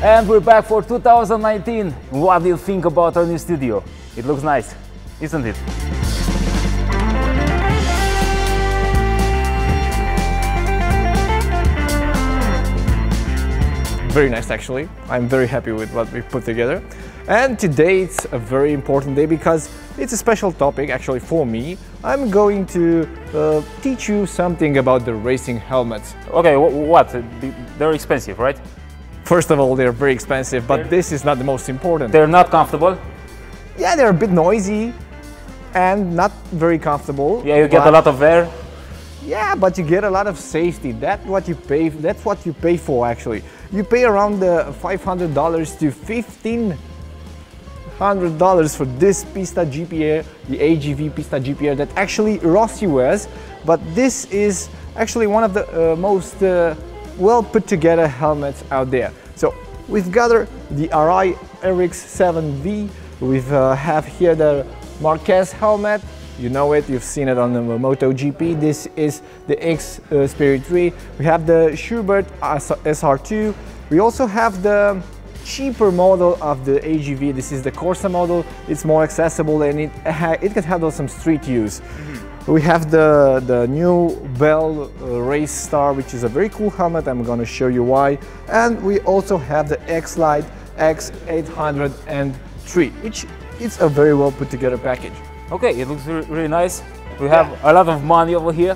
And we're back for 2019. What do you think about our new studio? It looks nice, isn't it? Very nice, actually. I'm very happy with what we put together. And today it's a very important day because it's a special topic actually for me. I'm going to teach you something about the racing helmets. Okay, what? They're expensive, right? First of all, they're very expensive, but this is not the most important. They're not comfortable? Yeah, they're a bit noisy and not very comfortable. Yeah, you get a lot of air. Yeah, but you get a lot of safety. That's what you pay for actually. You pay around the $500 to $1,500 for this Pista GPR, the AGV Pista GPR that actually Rossi wears, but this is actually one of the most well put together helmets out there. So we've got the Arai RX-7V, we have here the Marquez helmet. You know it, you've seen it on the MotoGP. This is the X-Spirit III. We have the Schuberth SR2. We also have the cheaper model of the AGV. This is the Corsa model. It's more accessible and it can handle some street use. We have the new Bell Race Star, which is a very cool helmet. I'm going to show you why. And we also have the X-Lite X803, which is a very well put together package. Okay, it looks really nice. We have a lot of money over here,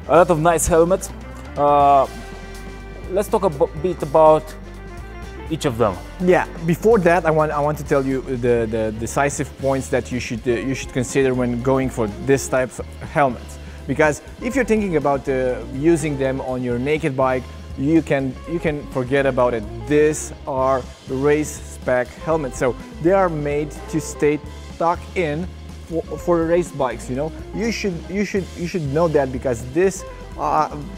a lot of nice helmets. Let's talk a bit about each of them. Yeah, before that, I want to tell you the decisive points that you should consider when going for this types of helmets. Because if you're thinking about using them on your naked bike, you can forget about it. These are race spec helmets, so they are made to stay tucked in for race bikes. You know, you should know that because these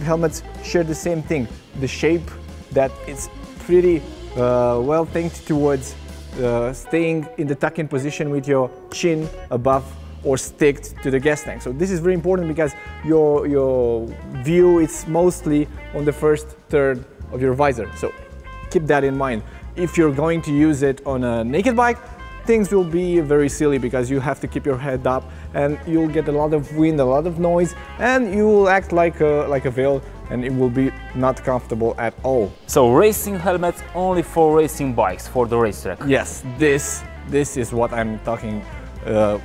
helmets share the same thing. The shape that it's pretty well thinked towards staying in the tuck-in position with your chin above or sticked to the gas tank. So this is very important because your view is mostly on the first third of your visor. So keep that in mind. If you're going to use it on a naked bike, things will be very silly because you have to keep your head up and you'll get a lot of wind, a lot of noise, and you will act like a veil and it will be not comfortable at all. So racing helmets only for racing bikes, for the racetrack? Yes, this is what I'm talking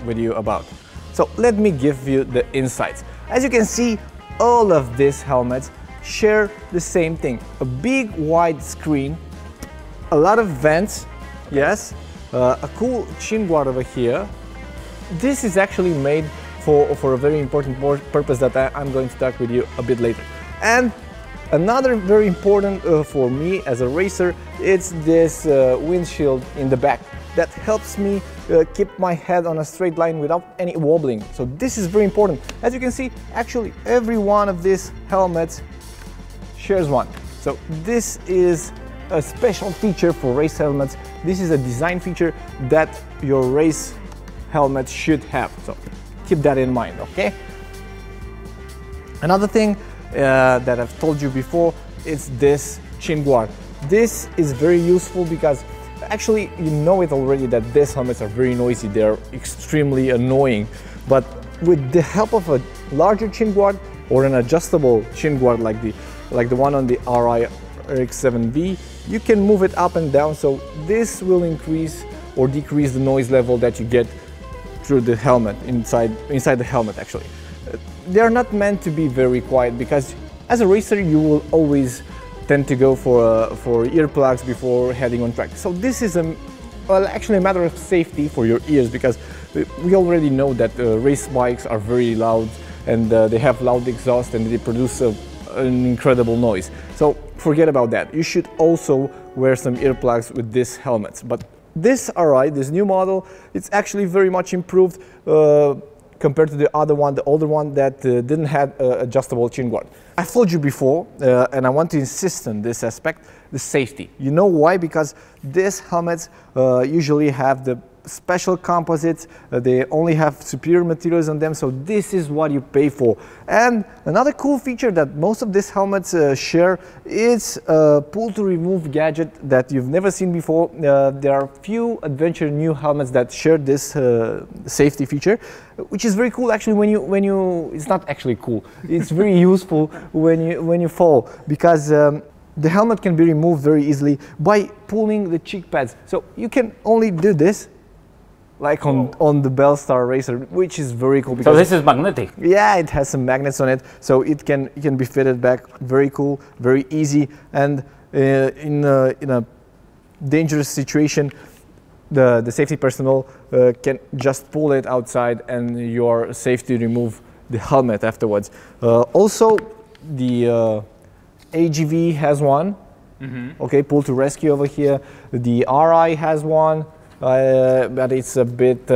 with you about. So let me give you the insights. As you can see, all of these helmets share the same thing. A big wide screen, a lot of vents, yes, a cool chin guard over here. This is actually made for a very important purpose that I'm going to talk with you a bit later. And another very important for me as a racer, it's this windshield in the back that helps me keep my head on a straight line without any wobbling. So this is very important. As you can see, actually every one of these helmets shares one. So this is a special feature for race helmets. This is a design feature that your race helmet should have. So keep that in mind, okay? Another thing that I've told you before, it's this chin guard. This is very useful because actually you know it already that these helmets are very noisy, they're extremely annoying, but with the help of a larger chin guard or an adjustable chin guard like the one on the Arai RX-7V, you can move it up and down, so this will increase or decrease the noise level that you get through the helmet, inside the helmet actually. They're not meant to be very quiet because as a racer you will always tend to go for earplugs before heading on track. So this is actually a matter of safety for your ears because we already know that race bikes are very loud and they have loud exhaust and they produce an incredible noise. So forget about that. You should also wear some earplugs with these helmets. But this Arai, this new model, it's actually very much improved compared to the other one, the older one that didn't have adjustable chin guard. I've told you before, and I want to insist on this aspect, the safety. You know why? Because these helmets usually have the special composites. They only have superior materials on them, so this is what you pay for. And another cool feature that most of these helmets share is a pull to remove gadget that you've never seen before. There are few adventure new helmets that share this safety feature, which is very cool actually when you it's not actually cool, it's very useful when you fall, because the helmet can be removed very easily by pulling the cheek pads. So you can only do this, like on the Bellstar Racer, which is very cool. So this is magnetic? Yeah, it has some magnets on it, so it can be fitted back. Very cool, very easy, and in a dangerous situation, the safety personnel can just pull it outside, and you are safe to remove the helmet afterwards. Also, the AGV has one, okay, pull to rescue over here. The Arai has one, but it's a bit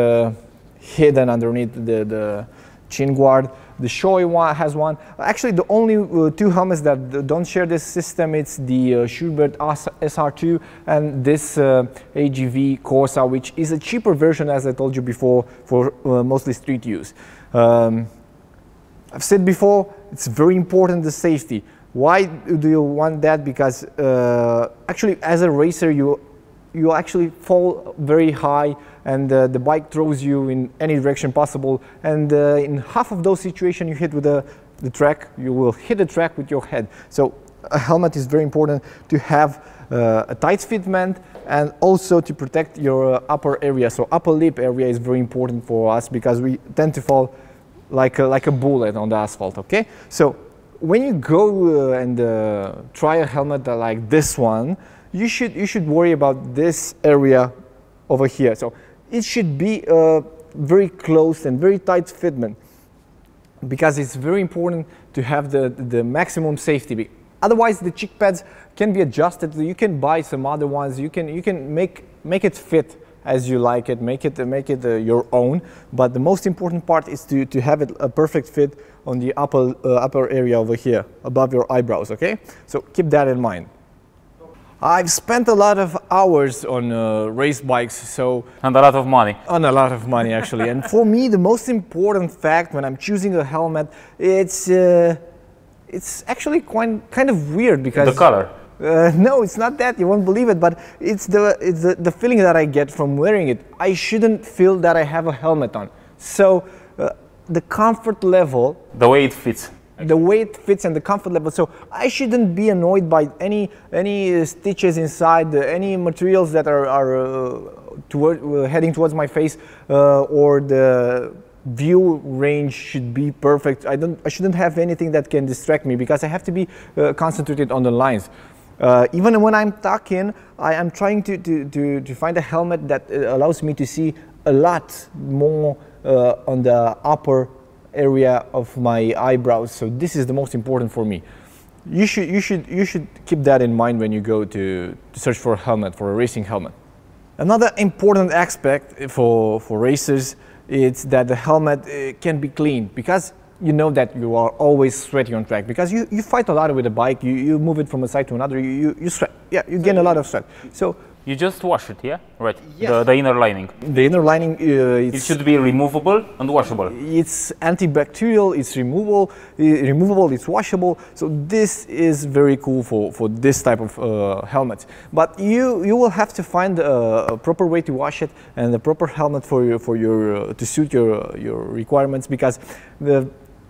hidden underneath the chin guard. The Shoei one has one. Actually, the only two helmets that don't share this system, it's the Schuberth SR2 and this AGV Corsa, which is a cheaper version, as I told you before, for mostly street use. I've said before, it's very important, the safety. Why do you want that? Because actually, as a racer, you actually fall very high, and the bike throws you in any direction possible. And in half of those situations, you hit with the track. You will hit the track with your head. So a helmet is very important to have a tight fitment, and also to protect your upper area. So upper lip area is very important for us, because we tend to fall like a bullet on the asphalt. Okay, so when you go and try a helmet like this one, you should worry about this area over here. So it should be very close and very tight fitment, because it's very important to have the maximum safety. Otherwise, the cheek pads can be adjusted. You can buy some other ones. You can make it fit as you like it, make it your own. But the most important part is to have it a perfect fit on the upper area over here, above your eyebrows. Okay, so keep that in mind. I've spent a lot of hours on race bikes, so and a lot of money. On a lot of money, actually. And for me, the most important fact when I'm choosing a helmet, it's actually kind of weird, because the color. No, it's not that. You won't believe it, but it's the feeling that I get from wearing it. I shouldn't feel that I have a helmet on. So the comfort level, the way it fits. The way it fits and the comfort level. So I shouldn't be annoyed by any stitches inside, any materials that are heading towards my face, or the view range should be perfect. I shouldn't have anything that can distract me, because I have to be concentrated on the lines. Even when I'm talking, I am trying to find a helmet that allows me to see a lot more on the upper area of my eyebrows. So this is the most important for me. You should keep that in mind when you go to search for a helmet, for a racing helmet. Another important aspect for racers is that the helmet can be cleaned, because you know that you are always sweaty on track, because you fight a lot with the bike. You move it from a side to another. You sweat. Yeah, you gain a lot of sweat. So you just wash it, yeah? Right. Yeah. The inner lining. The inner lining. It should be removable and washable. It's antibacterial. It's removable. It's washable. So this is very cool for this type of helmets. But you will have to find a proper way to wash it, and a proper helmet to suit your requirements, because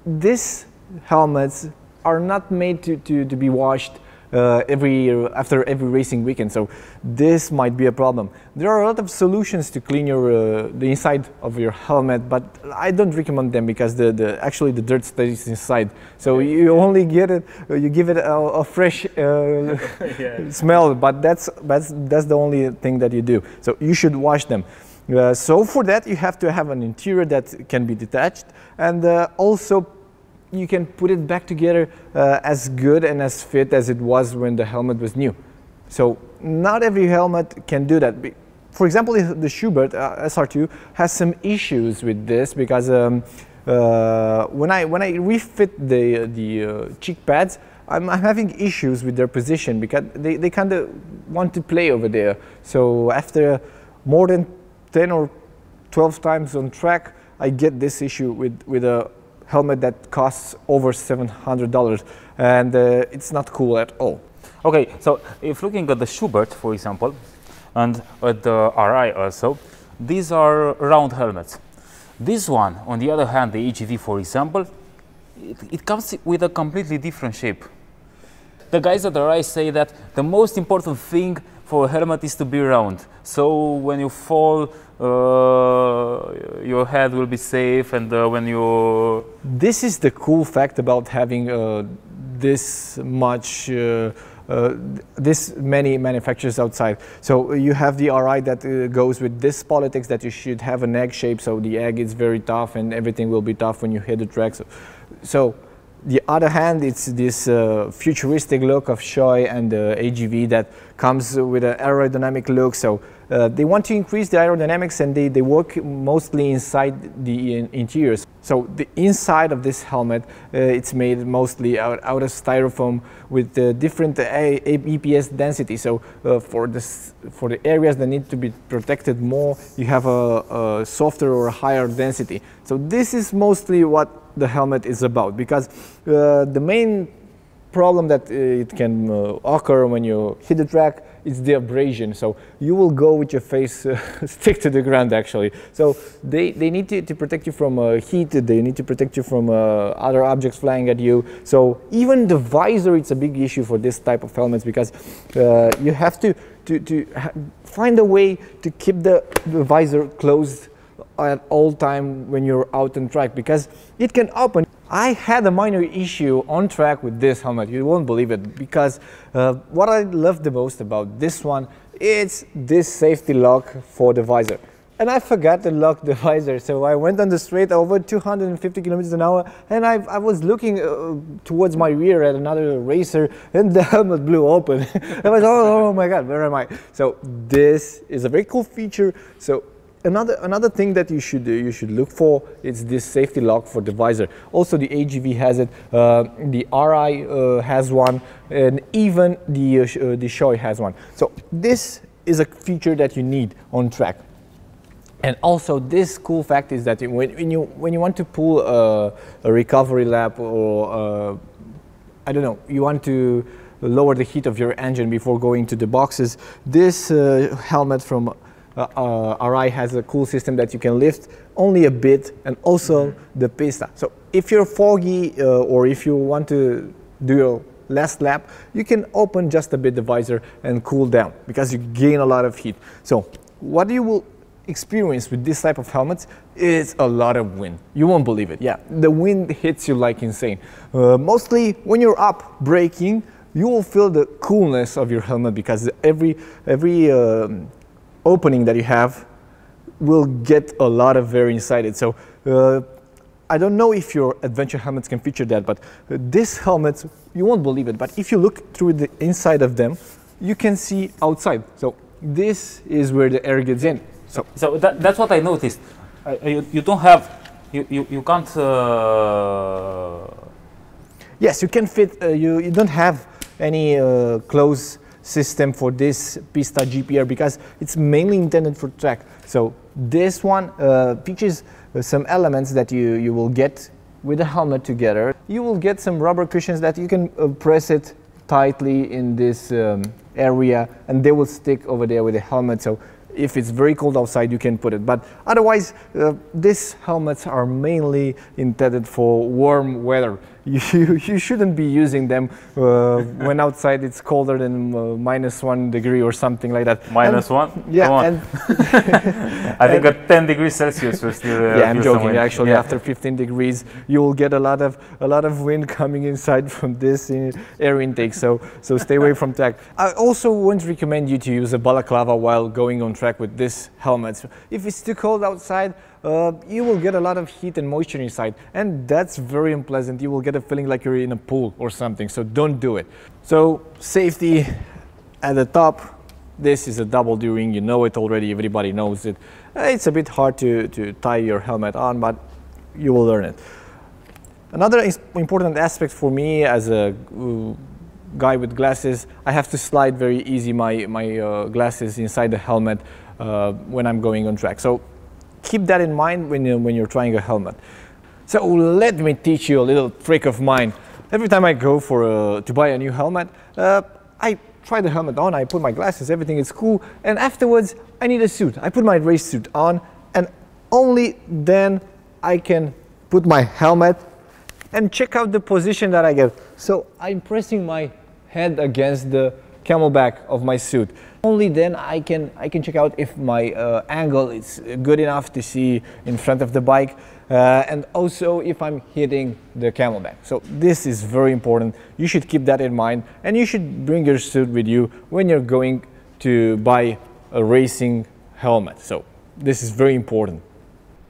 these helmets are not made to be washed after every racing weekend, so this might be a problem. There are a lot of solutions to clean the inside of your helmet, but I don't recommend them, because actually the dirt stays inside. So you only get it, you give it a fresh smell, but that's the only thing that you do. So you should wash them. So for that, you have to have an interior that can be detached, and also you can put it back together as good and as fit as it was when the helmet was new. So not every helmet can do that. For example, the Schuberth SR2 has some issues with this, because when I refit the cheek pads, I'm having issues with their position, because they kind of want to play over there. So after more than 10 or 12 times on track, I get this issue with a helmet that costs over $700, and it's not cool at all. Okay, so if looking at the Schuberth, for example, and at the Arai also, these are round helmets. This one, on the other hand, the AGV, for example, it comes with a completely different shape. The guys at Arai say that the most important thing for a helmet is to be round. So when you fall, your head will be safe, and when you... This is the cool fact about having this many manufacturers outside. So you have the Arai that goes with this politics that you should have an egg shape, so the egg is very tough and everything will be tough when you hit the track. So the other hand, it's this futuristic look of Shoei and AGV that comes with an aerodynamic look. So they want to increase the aerodynamics, and they work mostly inside the interiors. So the inside of this helmet, it's made mostly out of styrofoam with different EPS density. So for the areas that need to be protected more, you have a softer or higher density. So this is mostly what the helmet is about, because the main problem that it can occur when you hit the track is the abrasion. So you will go with your face stick to the ground actually. So they need to protect you from heat, they need to protect you from other objects flying at you. So even the visor, it's a big issue for this type of helmets, because you have to find a way to keep the visor closed at all time when you're out on track, because it can open. I had a minor issue on track with this helmet, you won't believe it, because what I love the most about this one, it's this safety lock for the visor. And I forgot to lock the visor, so I went on the straight over 250 kilometers an hour, and I was looking towards my rear at another racer, and the helmet blew open. I was, oh my God, where am I? So this is a very cool feature. So another thing that you should look for is this safety lock for the visor. Also, the AGV has it, the Arai has one, and even the Shoei has one. So this is a feature that you need on track. And also, this cool fact is that when you want to pull a recovery lap, or I don't know, you want to lower the heat of your engine before going to the boxes, this helmet from Arai has a cool system that you can lift only a bit, and also the Pista. So if you're foggy or if you want to do your last lap, you can open just a bit the visor and cool down, because you gain a lot of heat. So what you will experience with this type of helmets is a lot of wind. You won't believe it. Yeah, the wind hits you like insane. Mostly when you're up braking, you will feel the coolness of your helmet, because every opening that you have will get a lot of air inside it. So I don't know if your adventure helmets can feature that, but these helmets, you won't believe it, but if you look through the inside of them, you can see outside. So this is where the air gets in. So that's what I noticed. You don't have, you can't... Yes, you can fit, you don't have any close system for this Pista GPR, because it's mainly intended for track. So this one features some elements that you will get with the helmet together. You will get some rubber cushions that you can press it tightly in this area, and they will stick over there with the helmet. So if it's very cold outside, you can put it. But otherwise, these helmets are mainly intended for warm weather. You shouldn't be using them when outside it's colder than -1 degree or something like that. -1? Yeah. And I think at 10 degrees Celsius we're still... yeah, I'm joking. Actually, after 15 degrees, you will get a lot of wind coming inside from this air intake. So stay away from track. I also wouldn't recommend you to use a balaclava while going on track with this helmet. If it's too cold outside, you will get a lot of heat and moisture inside, and that's very unpleasant. You will get a feeling like you're in a pool or something, so don't do it. So safety at the top, this is a double D-ring, you know it already, everybody knows it. It's a bit hard to tie your helmet on, but you will learn it. Another important aspect for me as a guy with glasses, I have to slide very easy my glasses inside the helmet when I'm going on track. So keep that in mind when you're trying a helmet. So let me teach you a little trick of mine. Every time I go to buy a new helmet, I try the helmet on, I put my glasses, everything is cool, and afterwards I need a suit. I put my race suit on, and only then I can put my helmet and check out the position that I get. So I'm pressing my head against the camelback of my suit. Only then I can check out if my angle is good enough to see in front of the bike, and also if I'm hitting the camelback. So this is very important. You should keep that in mind, and you should bring your suit with you when you're going to buy a racing helmet. So this is very important.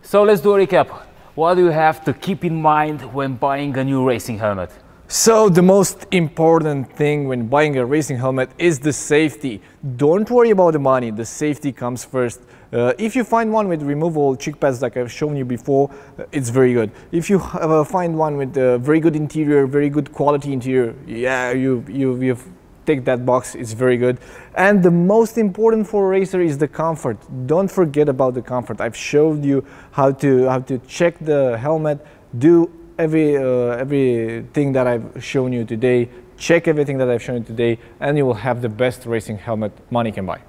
So let's do a recap. What do you have to keep in mind when buying a new racing helmet? So the most important thing when buying a racing helmet is the safety. Don't worry about the money, the safety comes first. If you find one with removable cheek pads like I've shown you before, it's very good. If you find one with a very good interior, very good quality interior, yeah, you've ticked that box, it's very good. And the most important for a racer is the comfort. Don't forget about the comfort. I've showed you how to check the helmet, do everything that I've shown you today, check everything that I've shown you today, and you will have the best racing helmet money can buy.